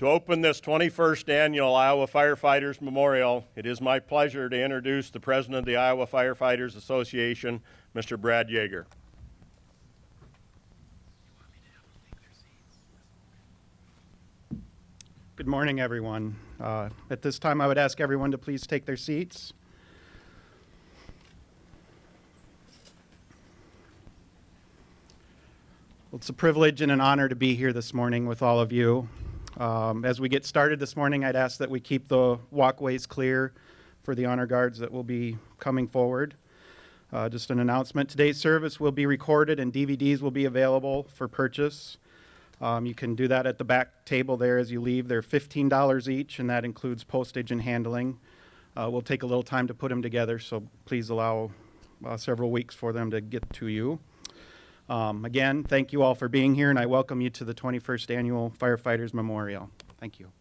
To open this 21st annual Iowa Firefighters Memorial, it is my pleasure to introduce the President of the Iowa Firefighters Association, Mr. Brad Yeager. Good morning, everyone. At this time, I would ask everyone to please take their seats. Well, it's a privilege and an honor to be here this morning with all of you. As we get started this morning, I'd ask that we keep the walkways clear for the honor guards that will be coming forward. Just an announcement, today's service will be recorded and DVDs will be available for purchase. You can do that at the back table there as you leave. They're $15 each, and that includes postage and handling. We'll take a little time to put them together, so please allow several weeks for them to get to you. Again, thank you all for being here, and I welcome you to the 21st Annual Firefighters Memorial. Thank you.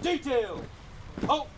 Detail! Halt!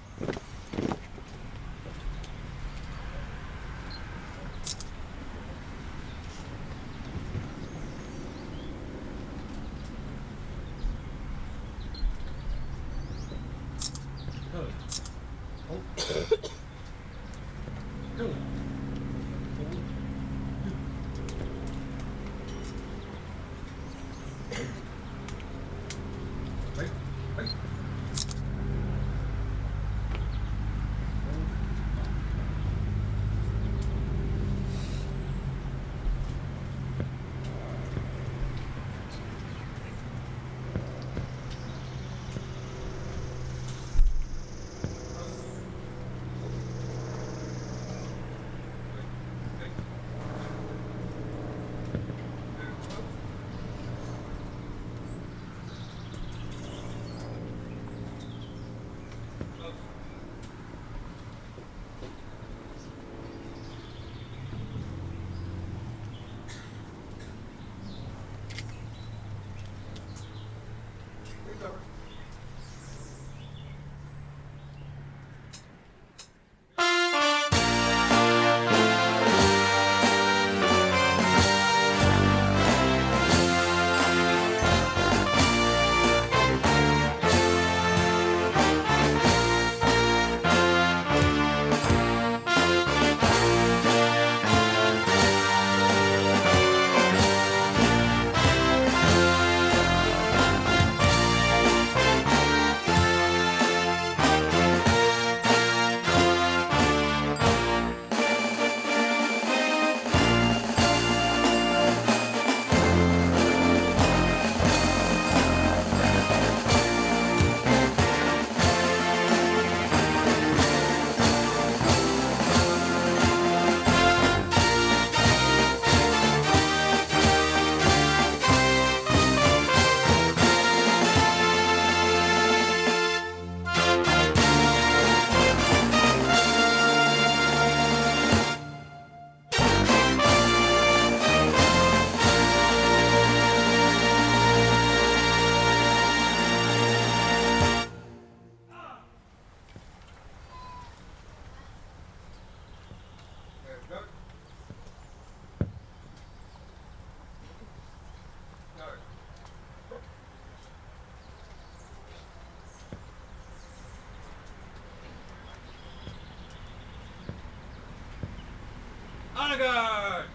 Honor guard!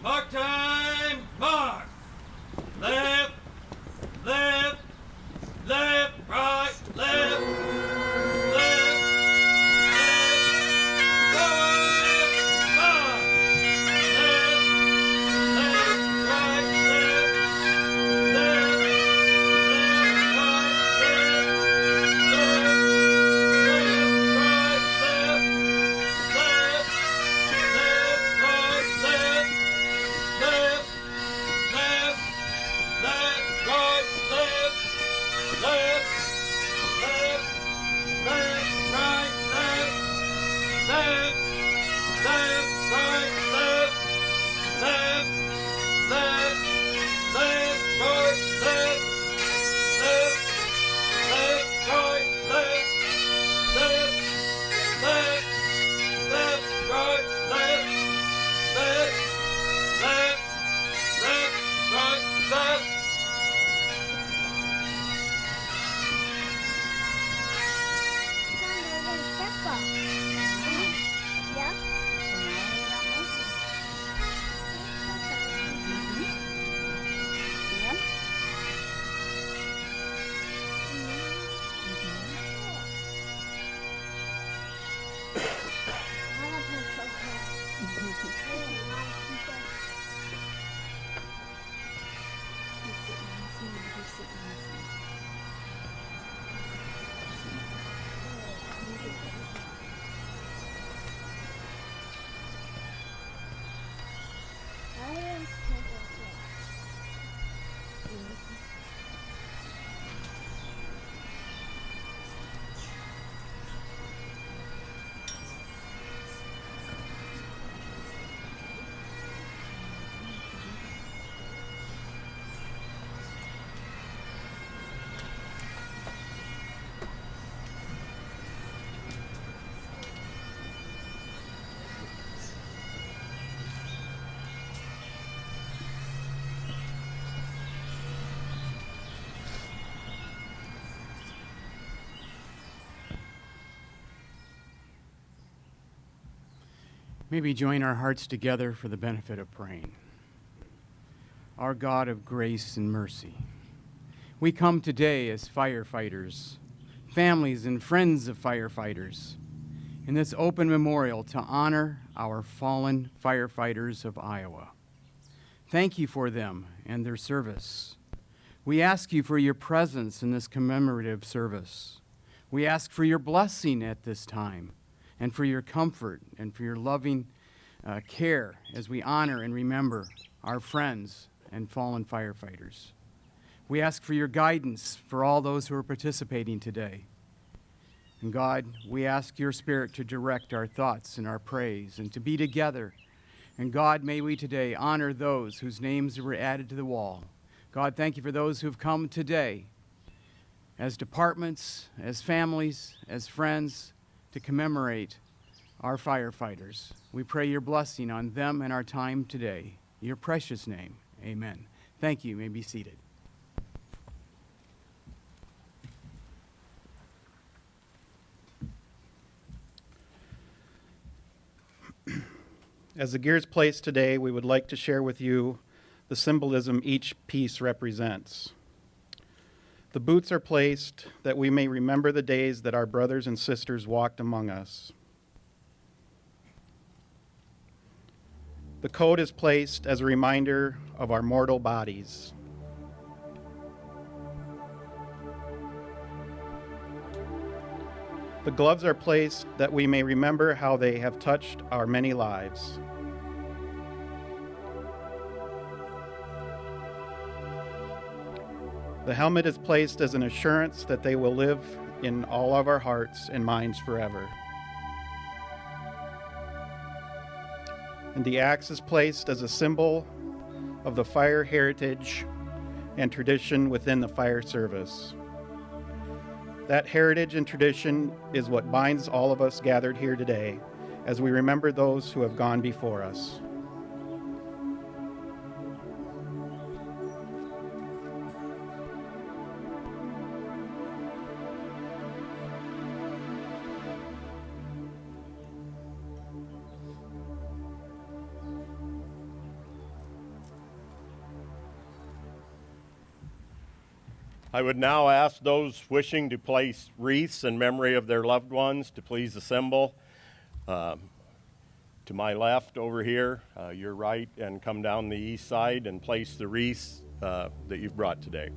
Mark time! Mark! Left! Left! Left! Right! Left! Left! Left! Forward! Mark! Left! Left! Right! Left! Left! Left! Right! Left! Left! Left! Right! Left! Left! Left, right, left, left, left, Maybe join our hearts together for the benefit of praying. Our God of grace and mercy, we come today as firefighters, families and friends of firefighters, in this open memorial to honor our fallen firefighters of Iowa. Thank you for them and their service. We ask you for your presence in this commemorative service. We ask for your blessing at this time, and for your comfort and for your loving care as we honor and remember our friends and fallen firefighters. We ask for your guidance for all those who are participating today. And God, we ask your Spirit to direct our thoughts and our praise and to be together. And God, may we today honor those whose names were added to the wall. God, thank you for those who have come today as departments, as families, as friends, to commemorate our firefighters. We pray your blessing on them and our time today. In your precious name, amen. Thank you. You may be seated. As the gears place today, we would like to share with you the symbolism each piece represents. The boots are placed that we may remember the days that our brothers and sisters walked among us. The coat is placed as a reminder of our mortal bodies. The gloves are placed that we may remember how they have touched our many lives. The helmet is placed as an assurance that they will live in all of our hearts and minds forever. And the axe is placed as a symbol of the fire heritage and tradition within the fire service. That heritage and tradition is what binds all of us gathered here today as we remember those who have gone before us. I would now ask those wishing to place wreaths in memory of their loved ones to please assemble to my left over here, your right, and come down the east side and place the wreaths that you've brought today.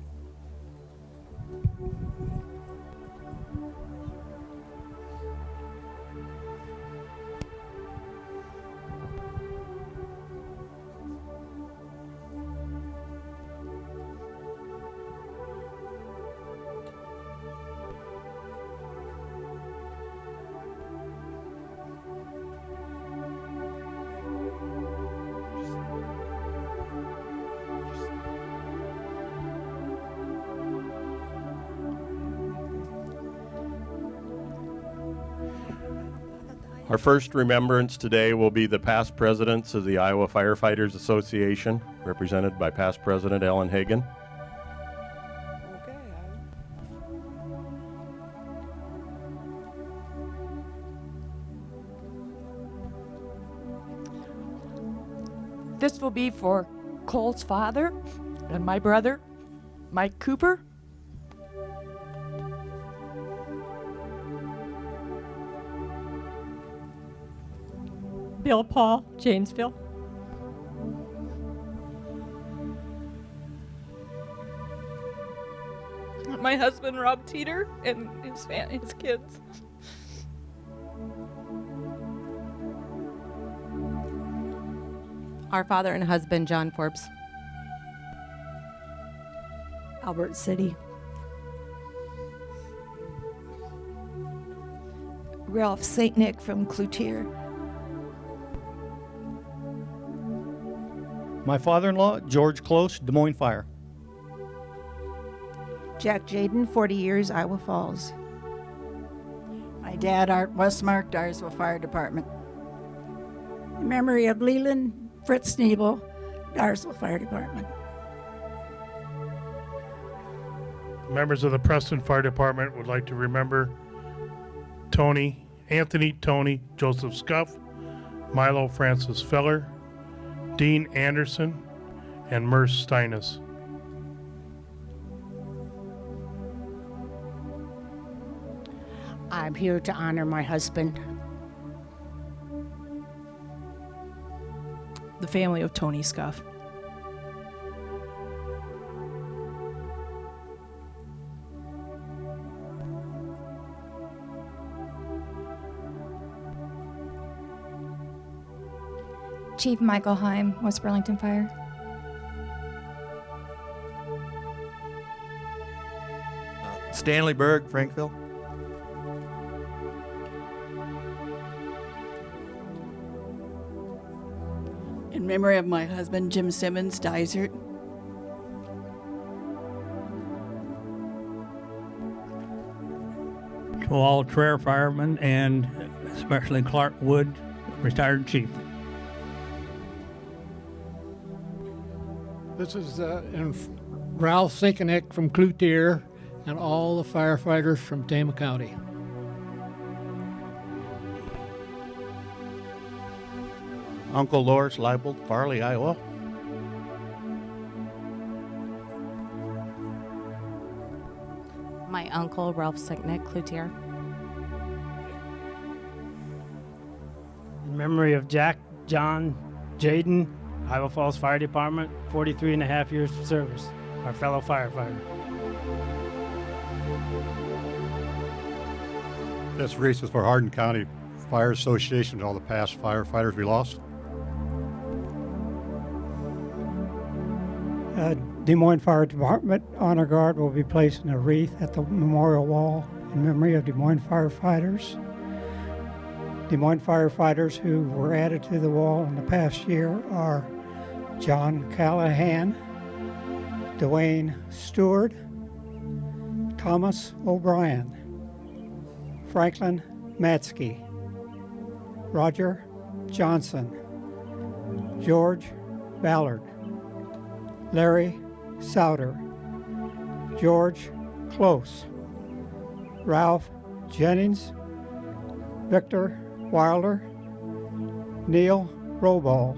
Our first remembrance today will be the past presidents of the Iowa Firefighters Association, represented by past President Ellen Hagan. This will be for Cole's father and my brother, Mike Cooper. Bill Paul, Janesville. My husband, Rob Teeter, and his kids. Our father and husband, John Forbes. Albert City. Ralph St. Nick from Cloutier. My father-in-law, George Close, Des Moines Fire. Jack Jaden, 40 years, Iowa Falls. My dad, Art Westmark, Dyersville Fire Department. In memory of Leland Fritz Nebel, Dyersville Fire Department. Members of the Preston Fire Department would like to remember Anthony Joseph Scuff, Milo Francis Feller, Dean Anderson, and Merce Steinis. I'm here to honor my husband. The family of Tony Scuff. Chief Michael Heim, West Burlington Fire. Stanley Berg, Frankville. In memory of my husband, Jim Simmons, Dysart. To all Traer firemen and especially Clark Wood, retired chief. This is Ralph Sinkenek from Cloutier and all the firefighters from Tama County. Uncle Loris Leibold, Farley, Iowa. My uncle, Ralph Sinknick, Cloutier. In memory of Jack, John, Jaden, Iowa Falls Fire Department, 43 and a half years of service, our fellow firefighter. This wreath is for Hardin County Fire Association and all the past firefighters we lost. Des Moines Fire Department Honor Guard will be placing a wreath at the memorial wall in memory of Des Moines firefighters. Des Moines firefighters who were added to the wall in the past year are John Callahan, Dwayne Stewart, Thomas O'Brien, Franklin Matsky, Roger Johnson, George Ballard, Larry Souter, George Close, Ralph Jennings, Victor Wilder, Neil Roball,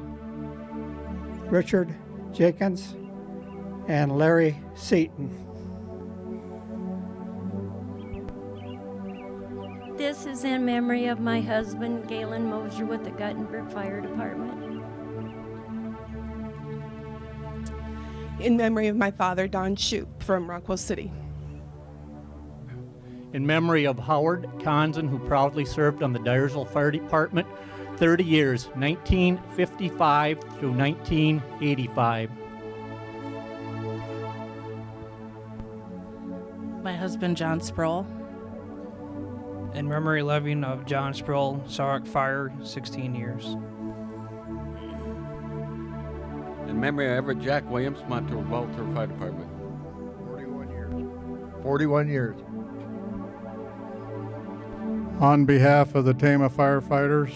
Richard Jenkins, and Larry Seaton. This is in memory of my husband, Galen Mosier, with the Guttenberg Fire Department. In memory of my father, Don Shoup, from Rockwell City. In memory of Howard Conzen, who proudly served on the Dyersville Fire Department 30 years, 1955 through 1985. My husband, John Sproul. In memory living of John Sproul, Sarek Fire, 16 years. In memory of Everett Jack Williams, Montour Walter Fire Department. 41 years. 41 years. On behalf of the Tama firefighters,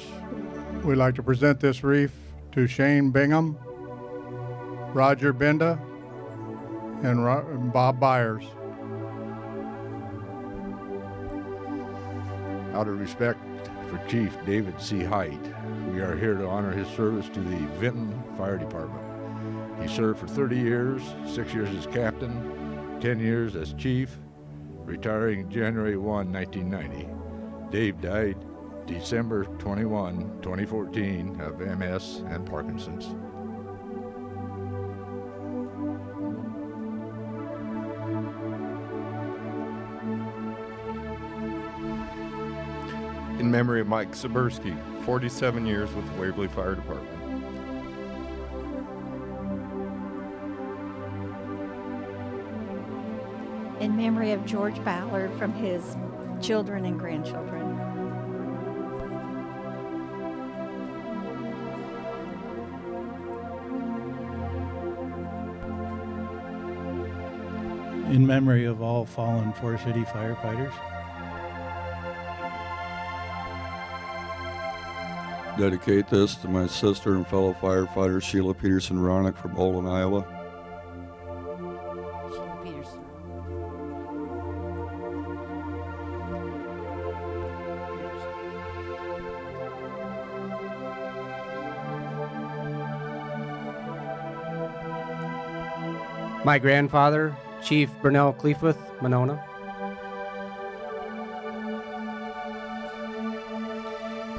we'd like to present this wreath to Shane Bingham, Roger Benda, and Bob Byers. Out of respect for Chief David C. Height, we are here to honor his service to the Vinton Fire Department. He served for 30 years, 6 years as captain, 10 years as chief, retiring January 1, 1990. Dave died December 21, 2014 of MS and Parkinson's. In memory of Mike Sabursky, 47 years with the Waverly Fire Department. In memory of George Ballard from his children and grandchildren. In memory of all fallen Forest City firefighters. Dedicate this to my sister and fellow firefighter Sheila Peterson-Ronick from Olin, Iowa. Sheila Peterson. My grandfather, Chief Burnell Cleefwith, Monona.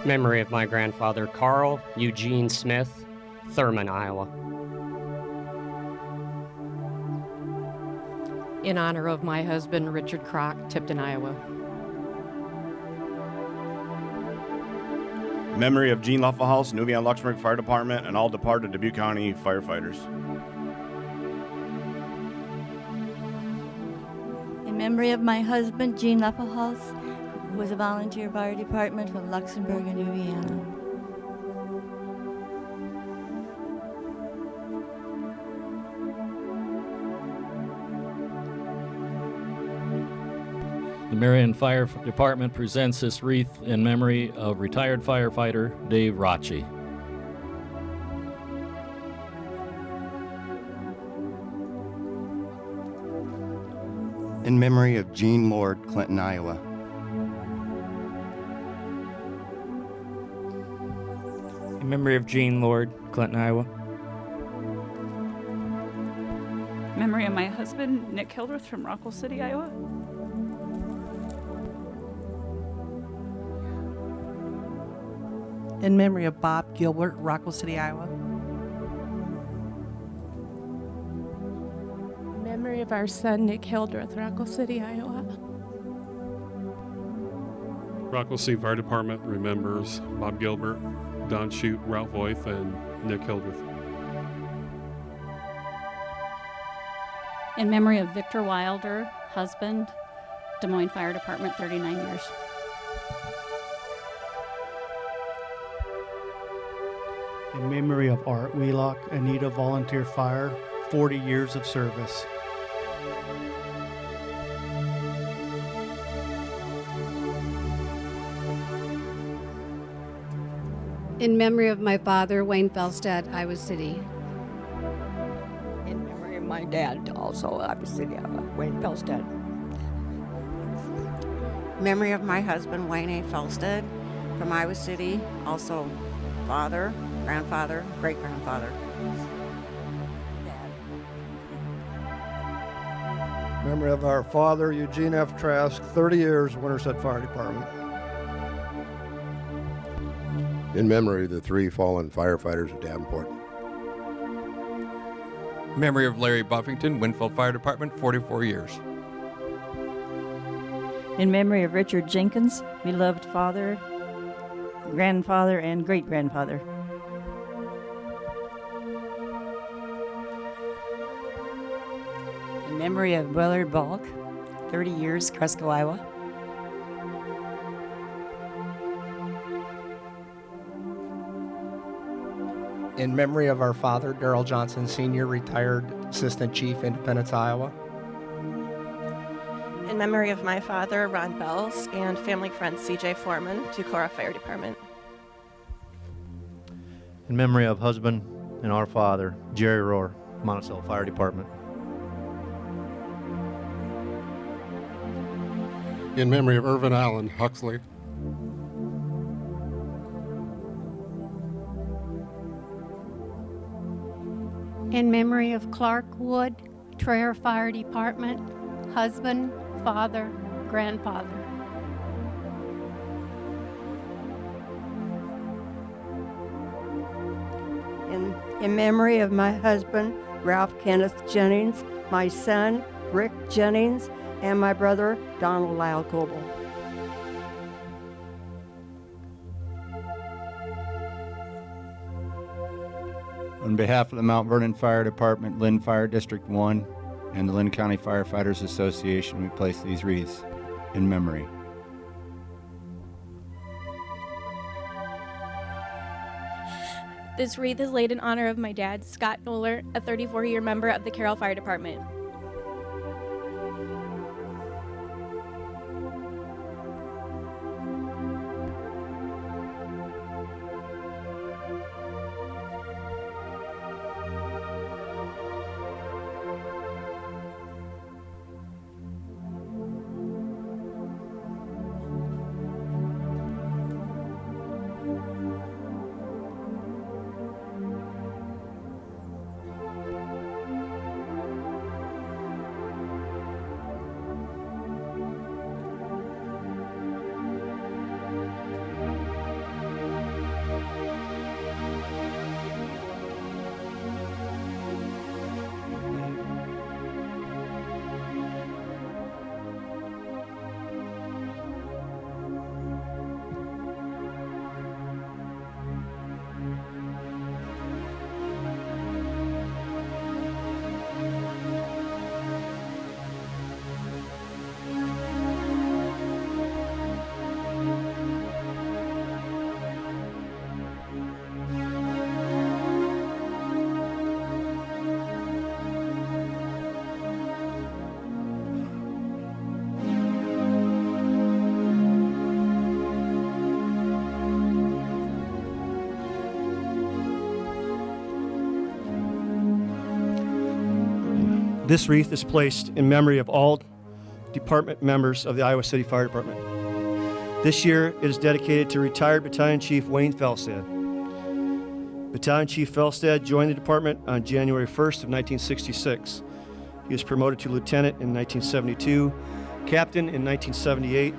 Memory of my grandfather, Carl Eugene Smith, Thurman, Iowa. In honor of my husband, Richard Kroc, Tipton, Iowa. Memory of Gene Luffelhaus, Nuvian Luxembourg Fire Department, and all departed Dubuque County firefighters. In memory of my husband, Gene Luffelhaus, who was a volunteer fire department from Luxembourg and Indiana. The Marion Fire Department presents this wreath in memory of retired firefighter Dave Rocci. In memory of Gene Lord, Clinton, Iowa. In memory of Gene Lord, Clinton, Iowa. Memory of my husband, Nick Hildreth from Rockwell City, Iowa. In memory of Bob Gilbert, Rockwell City, Iowa. In memory of our son, Nick Hildreth, Rockwell City, Iowa. Rockwell City Fire Department remembers Bob Gilbert, Don Shute, Ralph Voith, and Nick Hildreth. In memory of Victor Wilder, husband, Des Moines Fire Department, 39 years. In memory of Art Wheelock, Anita Volunteer Fire, 40 years of service. In memory of my father, Wayne Felstad, Iowa City. In memory of my dad, also Iowa City, Wayne Felstad. Memory of my husband, Wayne A. Felstad, from Iowa City, also father, grandfather, great-grandfather. Memory of our father, Eugene F. Trask, 30 years, Winterset Fire Department. In memory of the 3 fallen firefighters of Davenport. Memory of Larry Buffington, Winfield Fire Department, 44 years. In memory of Richard Jenkins, beloved father, grandfather, and great-grandfather. In memory of Willard Balk, 30 years, Cresco, Iowa. In memory of our father, Darrell Johnson Sr., retired Assistant Chief, Independence, Iowa. In memory of my father, Ron Bells, and family friend C.J. Foreman, Decorah Fire Department. In memory of husband and our father, Jerry Rohr, Monticello Fire Department. In memory of Irvin Allen, Huxley. In memory of Clark Wood, Traer Fire Department, husband, father, grandfather. In memory of my husband, Ralph Kenneth Jennings, my son, Rick Jennings, and my brother, Donald Lyle Coble. On behalf of the Mount Vernon Fire Department, Lynn Fire District 1, and the Lynn County Firefighters Association, we place these wreaths in memory. This wreath is laid in honor of my dad, Scott Noller, a 34-year member of the Carroll Fire Department. This wreath is placed in memory of all department members of the Iowa City Fire Department. This year, it is dedicated to retired Battalion Chief Wayne Felstad. Battalion Chief Felstad joined the department on January 1st of 1966. He was promoted to lieutenant in 1972, captain in 1978,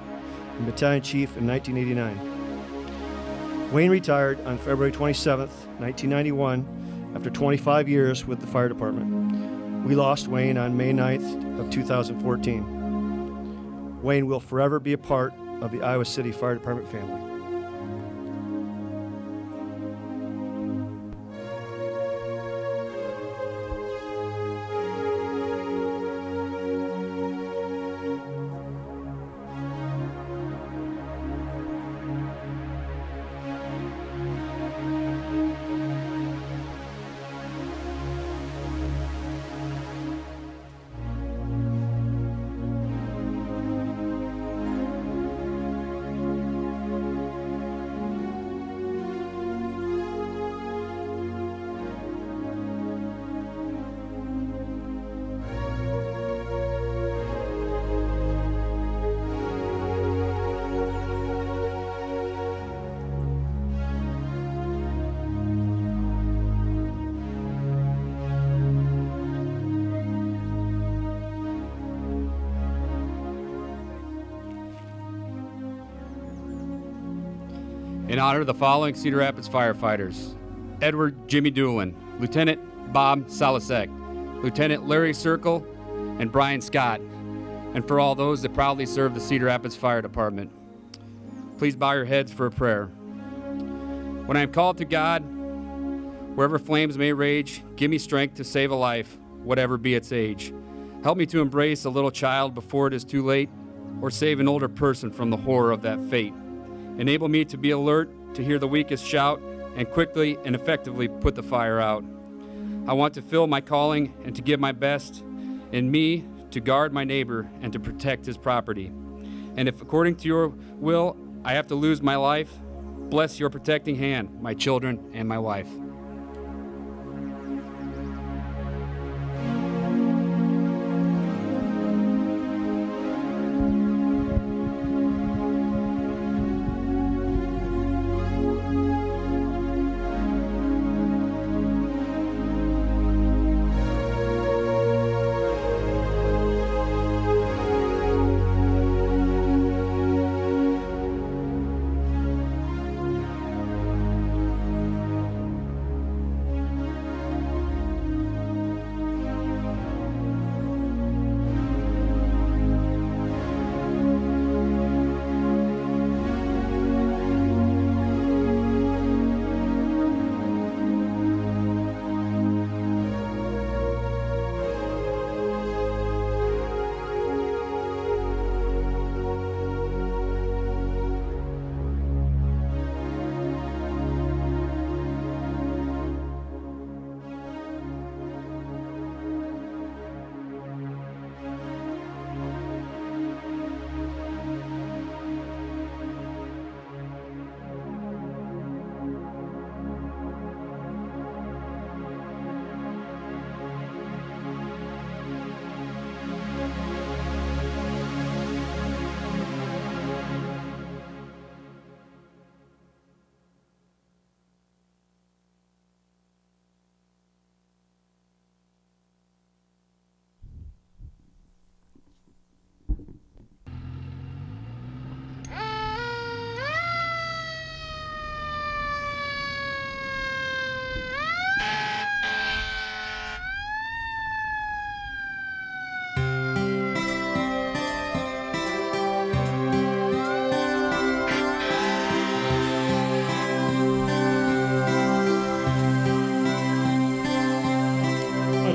and battalion chief in 1989. Wayne retired on February 27th, 1991, after 25 years with the fire department. We lost Wayne on May 9th of 2014. Wayne will forever be a part of the Iowa City Fire Department family. In honor of the following Cedar Rapids firefighters: Edward Jimmy Doolin, Lieutenant Bob Salasek, Lieutenant Larry Circle, and Brian Scott, and for all those that proudly serve the Cedar Rapids Fire Department. Please bow your heads for a prayer. When I am called to God, wherever flames may rage, give me strength to save a life, whatever be its age. Help me to embrace a little child before it is too late, or save an older person from the horror of that fate. Enable me to be alert, to hear the weakest shout, and quickly and effectively put the fire out. I want to fill my calling and to give my best in me to guard my neighbor and to protect his property. And if according to your will I have to lose my life, bless your protecting hand, my children and my wife.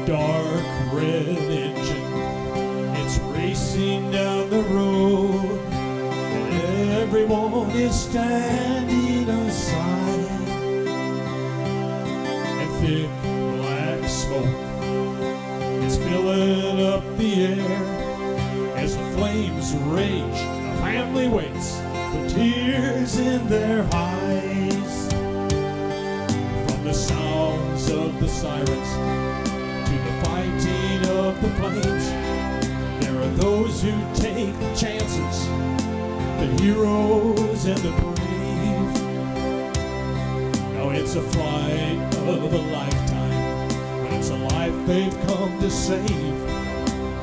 Dark red engine, it's racing down the road, and everyone is standing aside, and thick black smoke, it's filling up the air. As the flames rage, a family waits with tears in their eyes. From the sounds of the sirens to the fighting of the flames, those who take chances, the heroes and the brave. Now it's a flight of a lifetime, but it's a life they've come to save.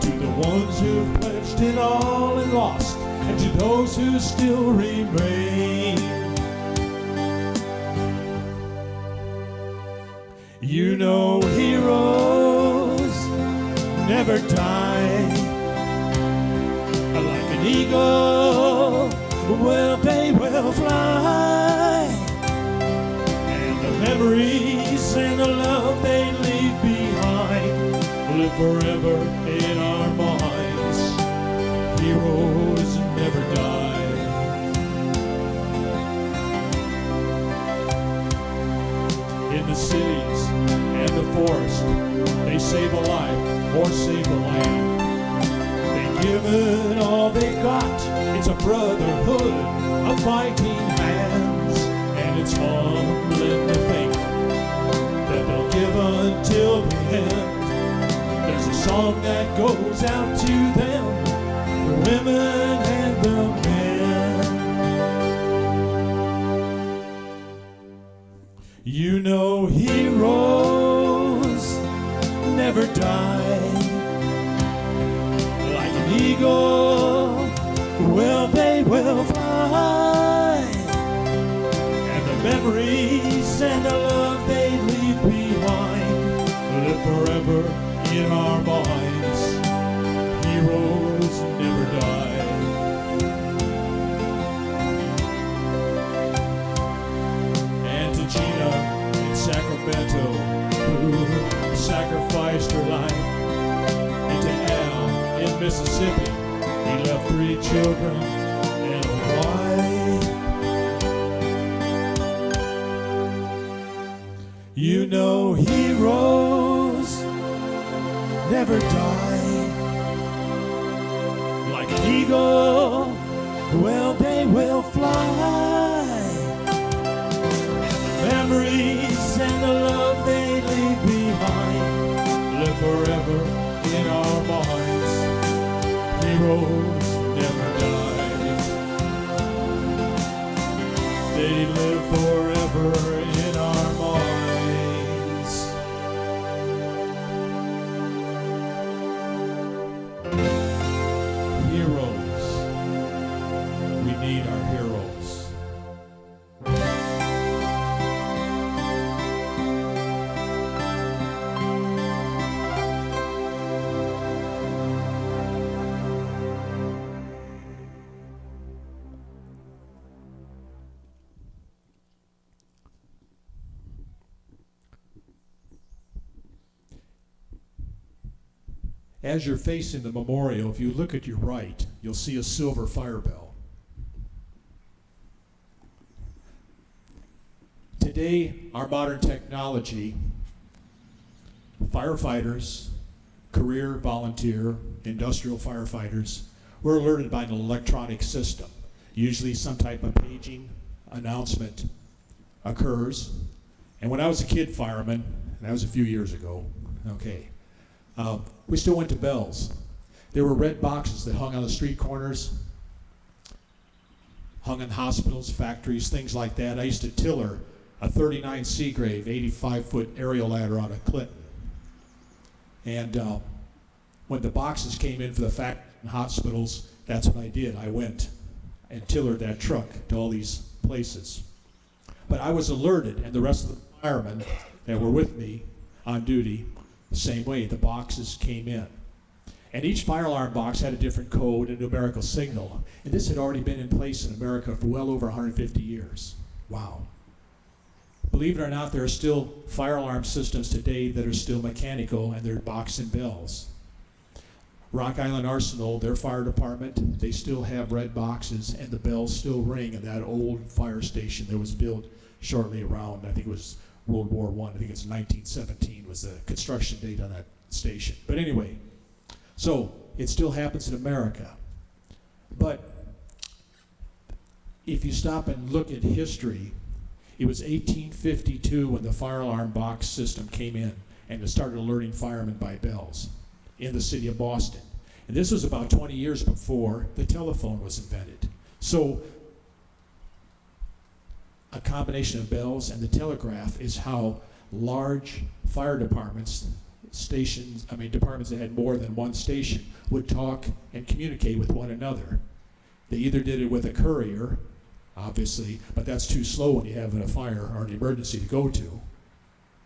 To the ones who've pledged it all and lost, and to those who still remain. You know heroes never die. Like an eagle, well, they will fly. And the memories and the love they leave behind live forever in our minds. Heroes never die. In the cities and the forest, they save a life or save the land. They give it all they got. It's a brotherhood of fighting hands, and it's humbling to think that they'll give until the end. There's a song that goes out to them, the women and the men. You know heroes never die. Like an eagle, well, they will fly. And the memories and the love they leave behind live forever in our minds. Heroes never die. And to Gina in Sacramento, who sacrificed her life. And to Al in Mississippi, he left 3 children and a wife. You know heroes never die. Like an eagle, well, they will fly. And the memories and the love they leave behind live forever in our minds. Heroes never die. They live forever in our minds. Heroes. We need our heroes. As you're facing the memorial, if you look at your right, you'll see a silver fire bell. Today, our modern technology, firefighters, career, volunteer, industrial firefighters, we're alerted by an electronic system. Usually some type of paging announcement occurs. And when I was a kid fireman, and that was a few years ago, we still went to bells. There were red boxes that hung on the street corners, hung in hospitals, factories, things like that. I used to tiller a 39 Seagrave, 85-foot aerial ladder on a Clinton. And when the boxes came in for the factory and hospitals, that's what I did. I went and tillered that truck to all these places. But I was alerted, and the rest of the firemen that were with me on duty, same way, the boxes came in. And each fire alarm box had a different code and numerical signal. And this had already been in place in America for well over 150 years. Wow. Believe it or not, there are still fire alarm systems today that are still mechanical, and they're box and bells. Rock Island Arsenal, their fire department, they still have red boxes, and the bells still ring in that old fire station that was built shortly around, I think it was World War I. I think it's 1917 was the construction date on that station. But anyway, so it still happens in America. But if you stop and look at history, it was 1852 when the fire alarm box system came in and it started alerting firemen by bells in the city of Boston. And this was about 20 years before the telephone was invented. So a combination of bells and the telegraph is how large fire departments, departments that had more than one station, would talk and communicate with one another. They either did it with a courier, obviously, but that's too slow when you have a fire or an emergency to go to.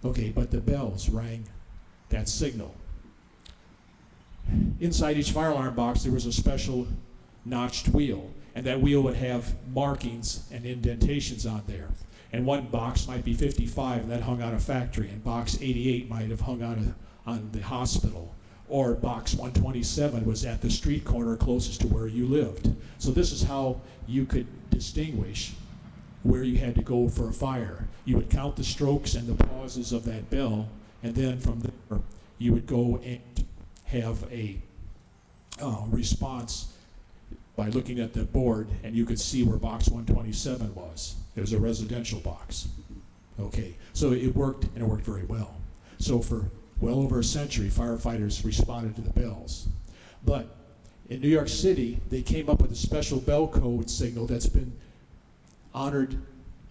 Okay, but the bells rang that signal. Inside each fire alarm box, there was a special notched wheel, and that wheel would have markings and indentations on there. And one box might be 55, and that hung on a factory, and box 88 might have hung on the hospital, or box 127 was at the street corner closest to where you lived. So this is how you could distinguish where you had to go for a fire. You would count the strokes and the pauses of that bell, and then from there you would go and have a response by looking at the board, and you could see where box 127 was. It was a residential box. Okay, so it worked, and it worked very well. So for well over a century, firefighters responded to the bells. But in New York City, they came up with a special bell code signal that's been honored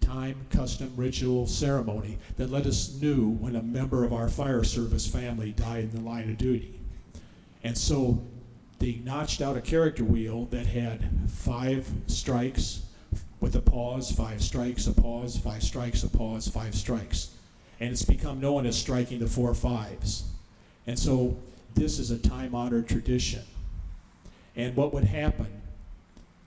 time, custom, ritual, ceremony that let us know when a member of our fire service family died in the line of duty. And so they notched out a character wheel that had 5 strikes with a pause, 5 strikes, a pause, 5 strikes, a pause, 5 strikes. And it's become known as striking the 4 5s. And so this is a time-honored tradition. And what would happen,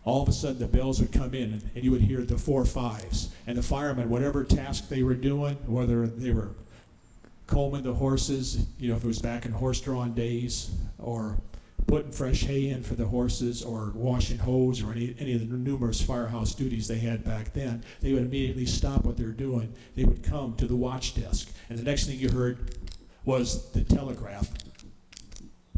all of a sudden the bells would come in and you would hear the 4 5s. And the firemen, whatever task they were doing, whether they were combing the horses, if it was back in horse-drawn days, or putting fresh hay in for the horses, or washing hose, or any of the numerous firehouse duties they had back then, they would immediately stop what they were doing. They would come to the watch desk, and the next thing you heard was the telegraph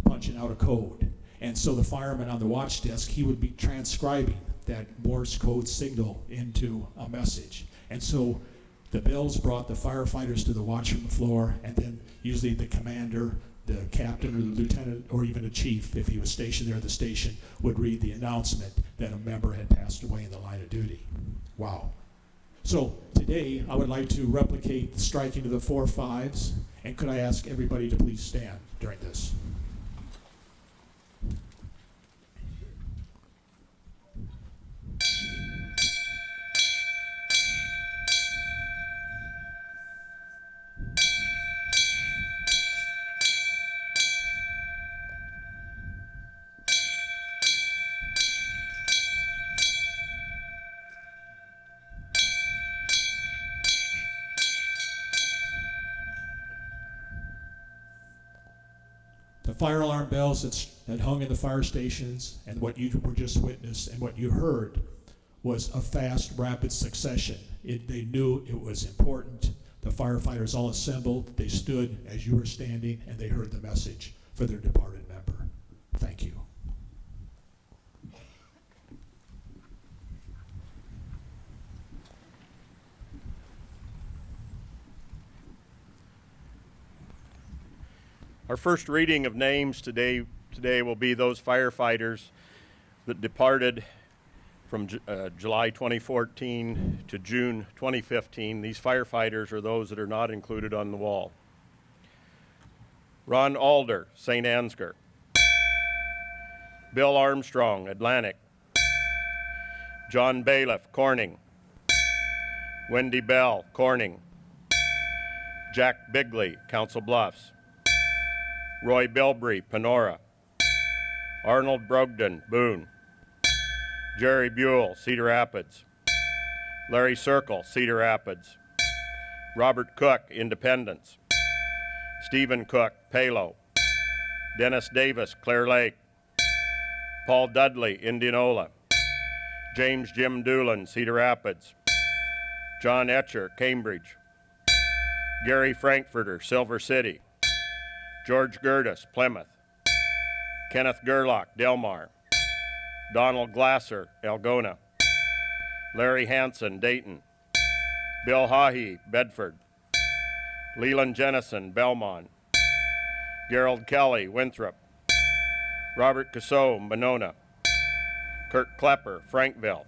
punching out a code. And so the fireman on the watch desk, he would be transcribing that Morse code signal into a message. And so the bells brought the firefighters to the watchroom floor, and then usually the commander, the captain or the lieutenant, or even a chief, if he was stationed there at the station, would read the announcement that a member had passed away in the line of duty. Wow. So today, I would like to replicate the striking of the 4 5s, and could I ask everybody to please stand during this? The fire alarm bells that hung in the fire stations, and what you were just witnessed and what you heard was a fast, rapid succession. They knew it was important. The firefighters all assembled. They stood as you were standing, and they heard the message for their departed member. Thank you. Our first reading of names today will be those firefighters that departed from July 2014 to June 2015. These firefighters are those that are not included on the wall. Ron Alder, St. Ansgar. Bill Armstrong, Atlantic. John Bailiff, Corning. Wendy Bell, Corning. Jack Bigley, Council Bluffs. Roy Bilbrey, Panora. Arnold Brogdon, Boone. Jerry Buell, Cedar Rapids. Larry Circle, Cedar Rapids. Robert Cook, Independence. Stephen Cook, Palo. Dennis Davis, Clear Lake. Paul Dudley, Indianola. James Jim Doolin, Cedar Rapids. John Etcher, Cambridge. Gary Frankfurter, Silver City. George Gertis, Plymouth. Kenneth Gerlach, Delmar. Donald Glasser, Algona. Larry Hansen, Dayton. Bill Haughey, Bedford. Leland Jennison, Belmont. Gerald Kelly, Winthrop. Robert Casso, Monona. Kurt Klepper, Frankville.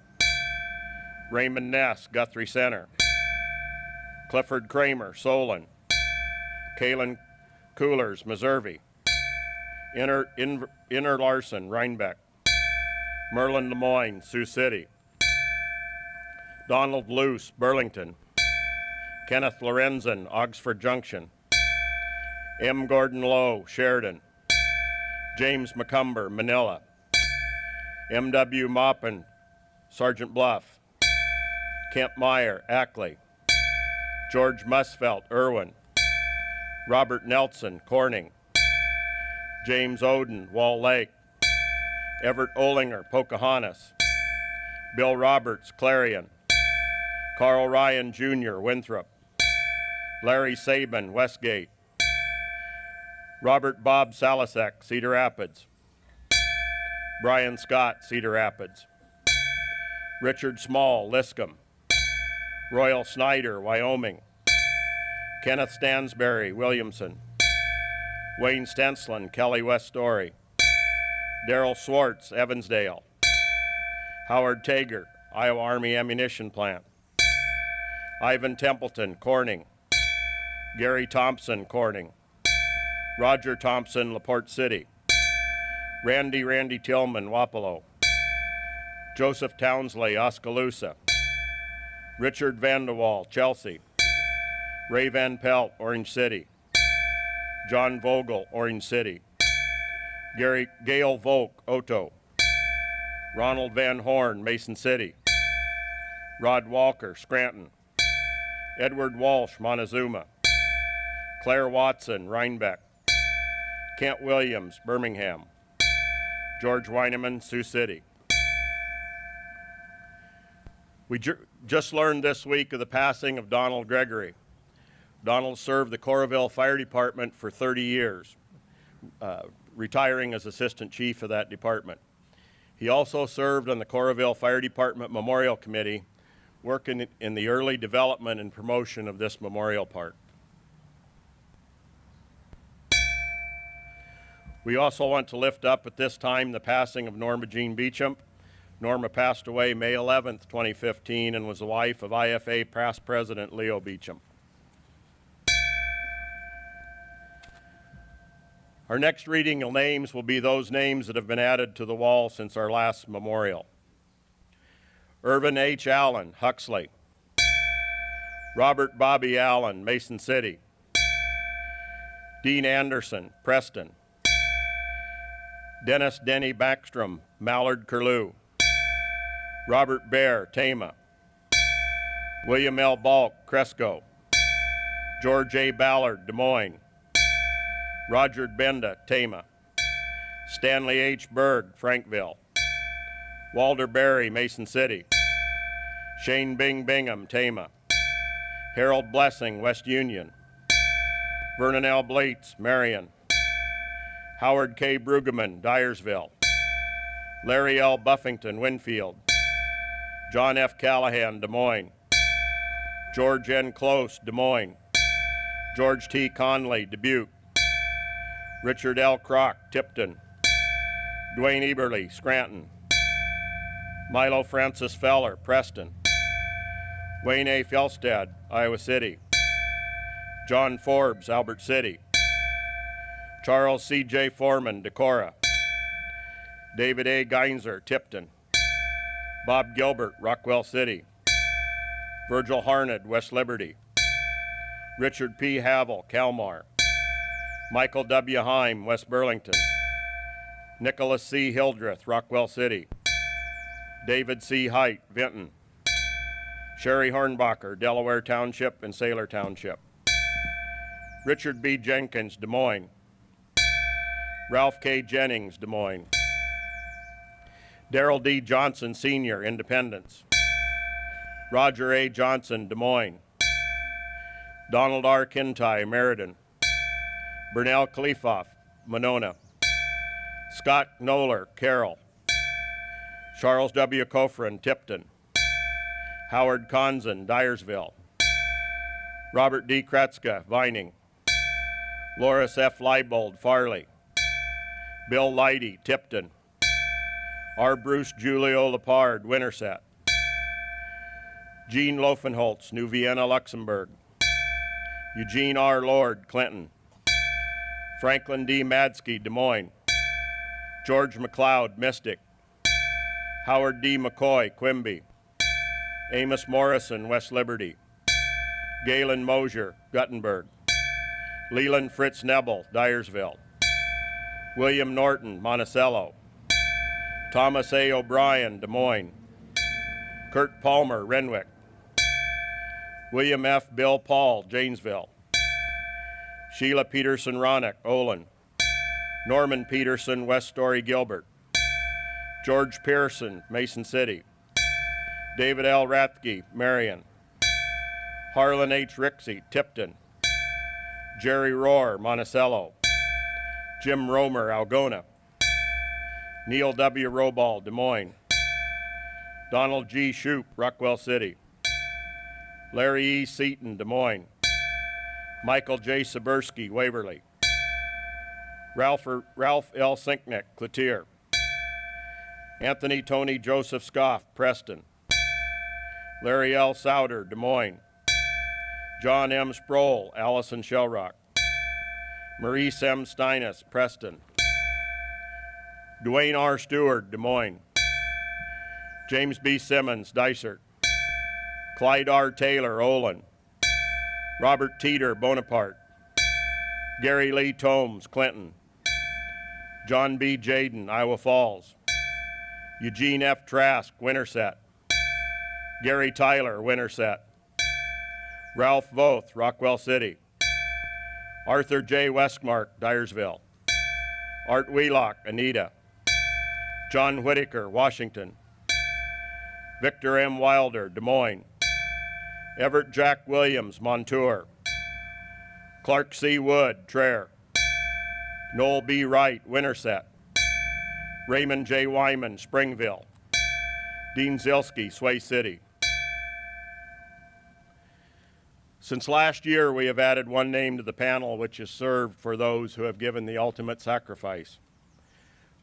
Raymond Ness, Guthrie Center. Clifford Kramer, Solon. Kalen Coolers, Missouri. Inner Larson, Rhinebeck. Merlin Lemoyne, Sioux City. Donald Luce, Burlington. Kenneth Lorenzen, Oxford Junction. M. Gordon Lowe, Sheridan. James McCumber, Manila. M.W. Maupin, Sergeant Bluff. Kemp Meyer, Ackley. George Musfelt, Irwin. Robert Nelson, Corning. James Oden, Wall Lake. Everett Olinger, Pocahontas. Bill Roberts, Clarion. Carl Ryan Jr., Winthrop. Larry Sabin, Westgate. Robert Bob Salasek, Cedar Rapids. Brian Scott, Cedar Rapids. Richard Small, Liscombe. Royal Snyder, Wyoming. Kenneth Stansberry, Williamson. Wayne Stenslin, Kelly West Story. Darrell Swartz, Evansdale. Howard Tager, Iowa Army Ammunition Plant. Ivan Templeton, Corning. Gary Thompson, Corning. Roger Thompson, LaPorte City. Randy Tillman, Wapello. Joseph Townsley, Oskaloosa. Richard Vandewall, Chelsea. Ray Van Pelt, Orange City. John Vogel, Orange City. Gail Volk, Oto. Ronald Van Horn, Mason City. Rod Walker, Scranton. Edward Walsh, Montezuma. Claire Watson, Rhinebeck. Kent Williams, Birmingham. George Weineman, Sioux City. We just learned this week of the passing of Donald Gregory. Donald served the Coralville Fire Department for 30 years, retiring as Assistant Chief of that department. He also served on the Coralville Fire Department Memorial Committee, working in the early development and promotion of this memorial park. We also want to lift up at this time the passing of Norma Jean Beecham. Norma passed away May 11th, 2015, and was the wife of IFA past President Leo Beecham. Our next reading of names will be those names that have been added to the wall since our last memorial. Irvin H. Allen, Huxley. Robert Bobby Allen, Mason City. Dean Anderson, Preston. Dennis Denny Backstrom, Mallard, Curlew. Robert Bear, Tama. William L. Balk, Cresco. George A. Ballard, Des Moines. Roger Benda, Tama. Stanley H. Berg, Frankville. Walter Berry, Mason City. Shane Bing Bingham, Tama. Harold Blessing, West Union. Vernon L. Blates, Marion. Howard K. Brueggemann, Dyersville. Larry L. Buffington, Winfield. John F. Callahan, Des Moines. George N. Close, Des Moines. George T. Conley, Dubuque. Richard L. Kroc, Tipton. Dwayne Eberly, Scranton. Milo Francis Feller, Preston. Wayne A. Fjellstad, Iowa City. John Forbes, Albert City. Charles C.J. Foreman, Decorah. David A. Geinzer, Tipton. Bob Gilbert, Rockwell City. Virgil Harned, West Liberty. Richard P. Havel, Kalmar. Michael W. Heim, West Burlington. Nicholas C. Hildreth, Rockwell City. David C. Height, Vinton. Sherry Hornbacher, Delaware Township and Sailor Township. Richard B. Jenkins, Des Moines. Ralph K. Jennings, Des Moines. Darrell D. Johnson, Sr., Independence. Roger A. Johnson, Des Moines. Donald R. Kintai, Meriden. Bernal Khalifoff, Monona. Scott Knoller, Carroll. Charles W. Kofran, Tipton. Howard Conzen, Dyersville. Robert D. Kretzka, Vining. Loris F. Leibold, Farley. Bill Leidy, Tipton. R. Bruce Julio Lepard, Winterset. Gene Loefenholtz, New Vienna, Luxembourg. Eugene R. Lord, Clinton. Franklin D. Madsky, Des Moines. George McLeod, Mystic. Howard D. McCoy, Quimby. Amos Morrison, West Liberty. Galen Mosier, Guttenberg. Leland Fritz Nebel, Dyersville. William Norton, Monticello. Thomas A. O'Brien, Des Moines. Kurt Palmer, Renwick. William F. Bill Paul, Janesville. Sheila Peterson Ronick, Olin. Norman Peterson, West Story, Gilbert. George Pearson, Mason City. David L. Rathke, Marion. Harlan H. Rixey, Tipton. Jerry Rohr, Monticello. Jim Romer, Algona. Neil W. Roball, Des Moines. Donald G. Shoup, Rockwell City. Larry E. Seaton, Des Moines. Michael J. Sabursky, Waverly. Ralph L. Sinknick, Cloutier. Anthony Tony Joseph Scoff, Preston. Larry L. Souder, Des Moines. John M. Sproul, Allison Shellrock. Maurice M. Steinis, Preston. Dwayne R. Stewart, Des Moines. James B. Simmons, Dysart. Clyde R. Taylor, Olin. Robert Teeter, Bonaparte. Gary Lee Tomes, Clinton. John B. Jaden, Iowa Falls. Eugene F. Trask, Winterset. Gary Tyler, Winterset. Ralph Voth, Rockwell City. Arthur J. Westmark, Dyersville. Art Wheelock, Anita. John Whitaker, Washington. Victor M. Wilder, Des Moines. Everett Jack Williams, Montour. Clark C. Wood, Traer. Noel B. Wright, Winterset. Raymond J. Wyman, Springville. Dean Zilski, Sway City. Since last year, we have added one name to the panel, which is served for those who have given the ultimate sacrifice.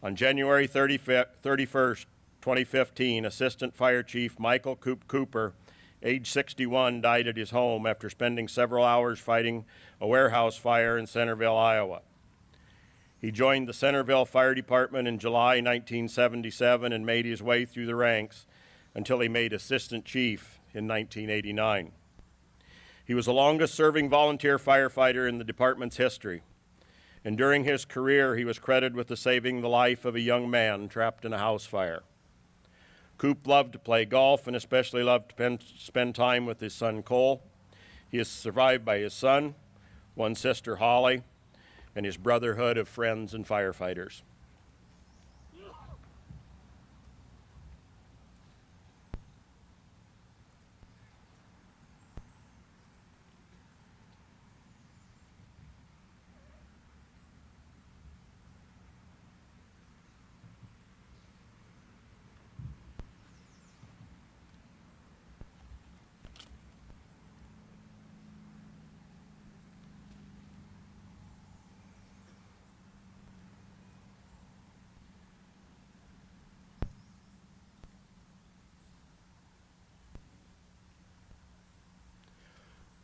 On January 31st, 2015, Assistant Fire Chief Michael Coop Cooper, age 61, died at his home after spending several hours fighting a warehouse fire in Centerville, Iowa. He joined the Centerville Fire Department in July 1977 and made his way through the ranks until he made Assistant Chief in 1989. He was the longest-serving volunteer firefighter in the department's history, and during his career, he was credited with saving the life of a young man trapped in a house fire. Coop loved to play golf and especially loved to spend time with his son, Cole. He is survived by his son, one sister, Holly, and his brotherhood of friends and firefighters.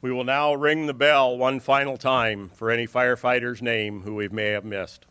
We will now ring the bell one final time for any firefighter's name who we may have missed.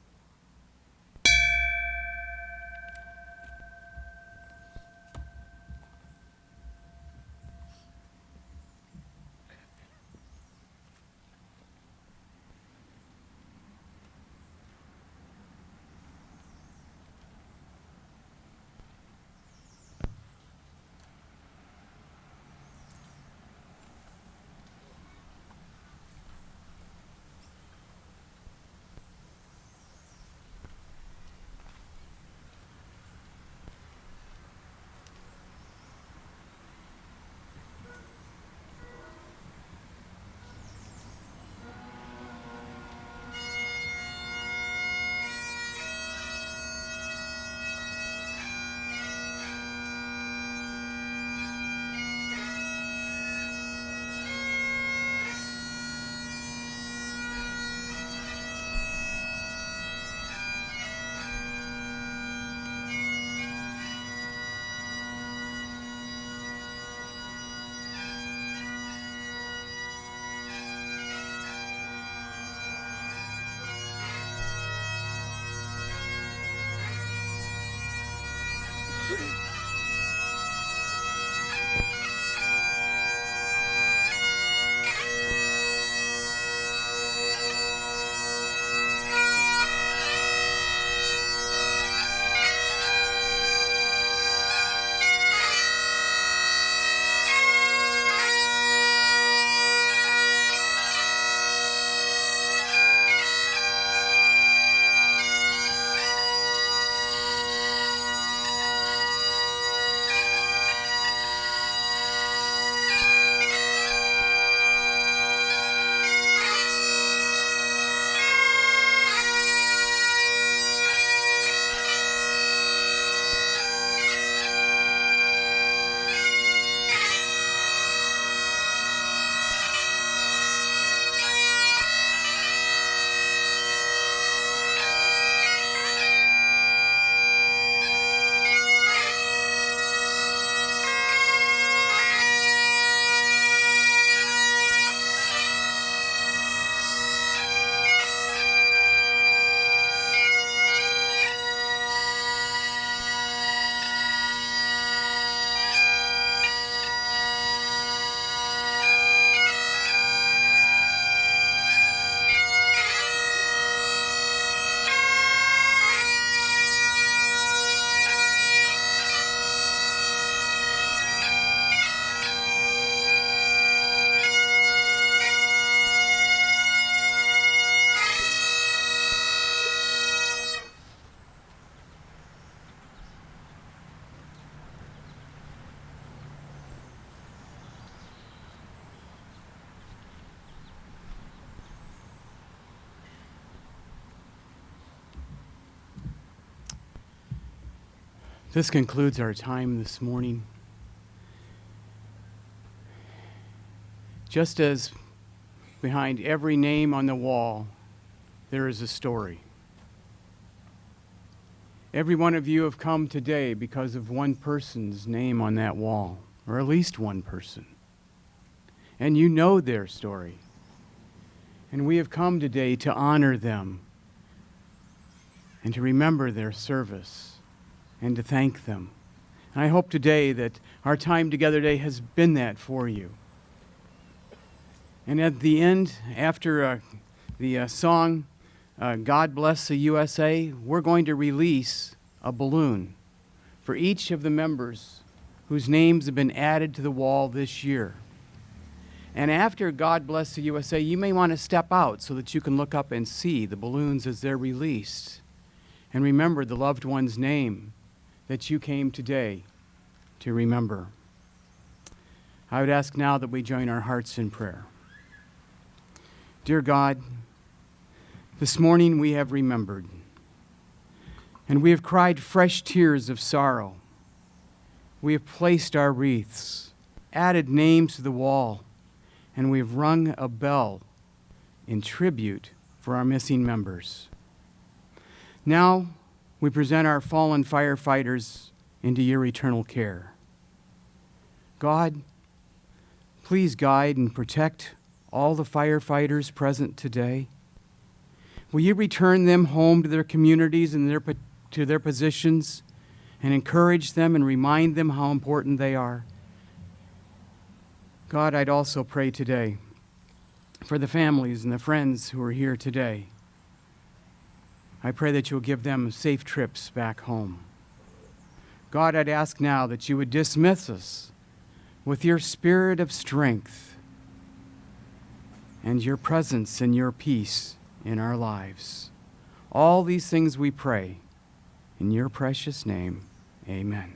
This concludes our time this morning. Just as behind every name on the wall, there is a story. Every one of you have come today because of one person's name on that wall, or at least one person. And you know their story. And we have come today to honor them and to remember their service and to thank them. And I hope today that our time together today has been that for you. And at the end, after the song, God Bless the USA, we're going to release a balloon for each of the members whose names have been added to the wall this year. And after God Bless the USA, you may want to step out so that you can look up and see the balloons as they're released. And remember the loved one's name that you came today to remember. I would ask now that we join our hearts in prayer. Dear God, this morning we have remembered, and we have cried fresh tears of sorrow. We have placed our wreaths, added names to the wall, and we have rung a bell in tribute for our missing members. Now we present our fallen firefighters into your eternal care. God, please guide and protect all the firefighters present today. Will you return them home to their communities and to their positions and encourage them and remind them how important they are? God, I'd also pray today for the families and the friends who are here today. I pray that you'll give them safe trips back home. God, I'd ask now that you would dismiss us with your spirit of strength and your presence and your peace in our lives. All these things we pray in your precious name. Amen.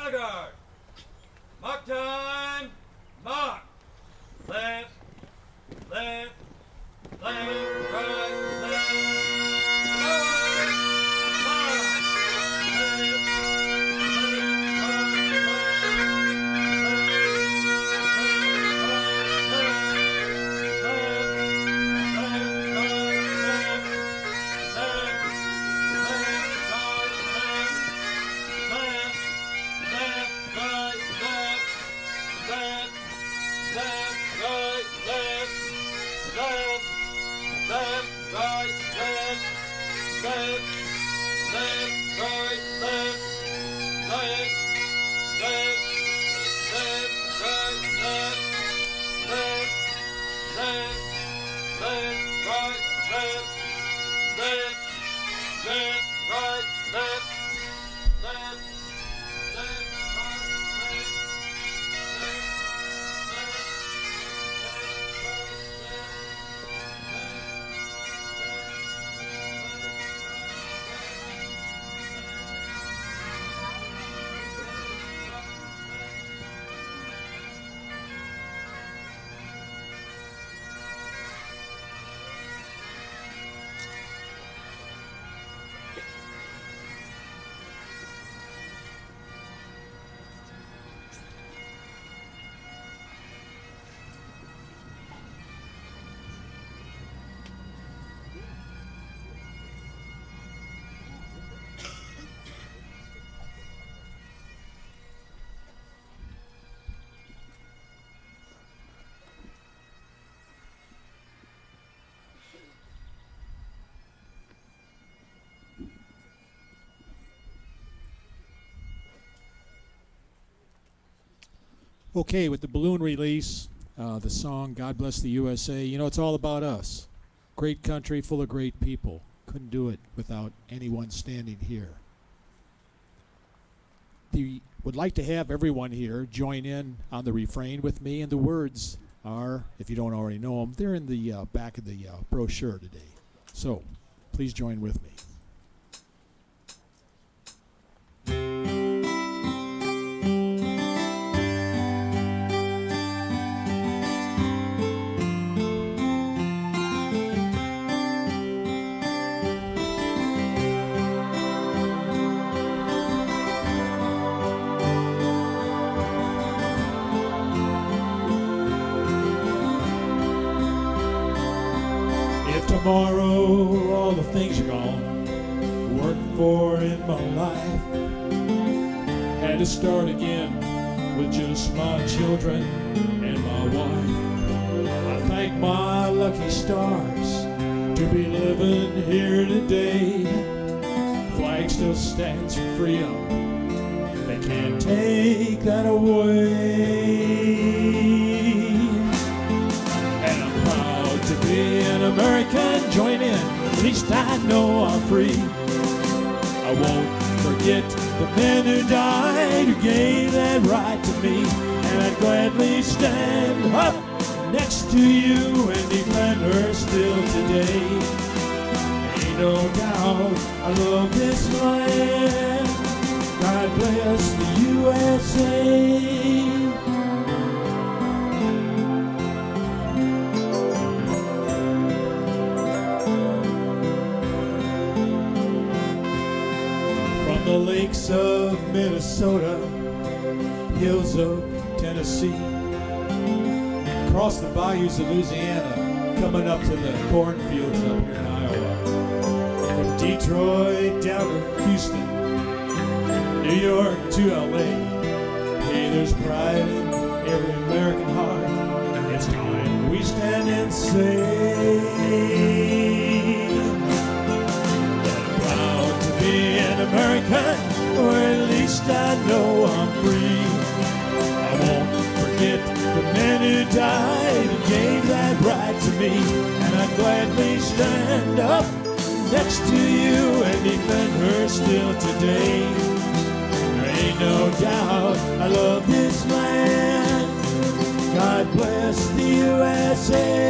Guard. Mark time. Mark. Left. Left. Left. Right. Left. Forward. Mark. Left. Okay, with the balloon release, the song God Bless the USA, you know, it's all about us. Great country full of great people. Couldn't do it without anyone standing here. Would like to have everyone here join in on the refrain with me, and the words are, if you don't already know them, they're in the back of the brochure today. So, please join with me. Tomorrow, all the things are gone, worked for in my life. Had to start again with just my children and my wife. I thank my lucky stars to be living here today. Flag still stands for freedom, they can't take that away. To be an American, join in, at least I know I'm free. I won't forget the men who died, who gave that right to me. And I'd gladly stand up next to you and defend her still today. Ain't no doubt I love this land. God bless the USA. The lakes of Minnesota, hills of Tennessee, across the bayous of Louisiana, coming up to the cornfields up here in Iowa. From Detroit down to Houston, New York to LA. Hey, there's pride in every American heart. It's time we stand and say an American, or at least I know I'm free. I won't forget the men who died and gave that right to me. And I'd gladly stand up next to you and defend her still today. There ain't no doubt I love this land. God bless the USA.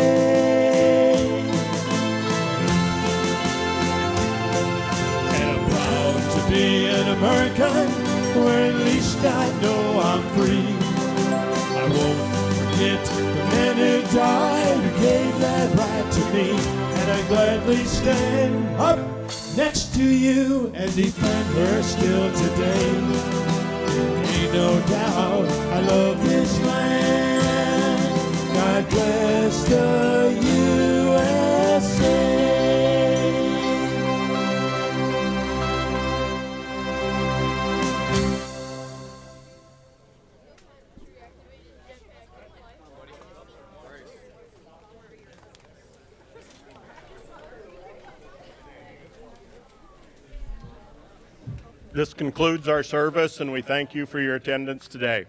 Be an American, or at least I know I'm free. I won't forget the men who died, who gave that right to me. And I'd gladly stand up next to you and defend her still today. Ain't no doubt I love this land. God bless the USA. This concludes our service, and we thank you for your attendance today.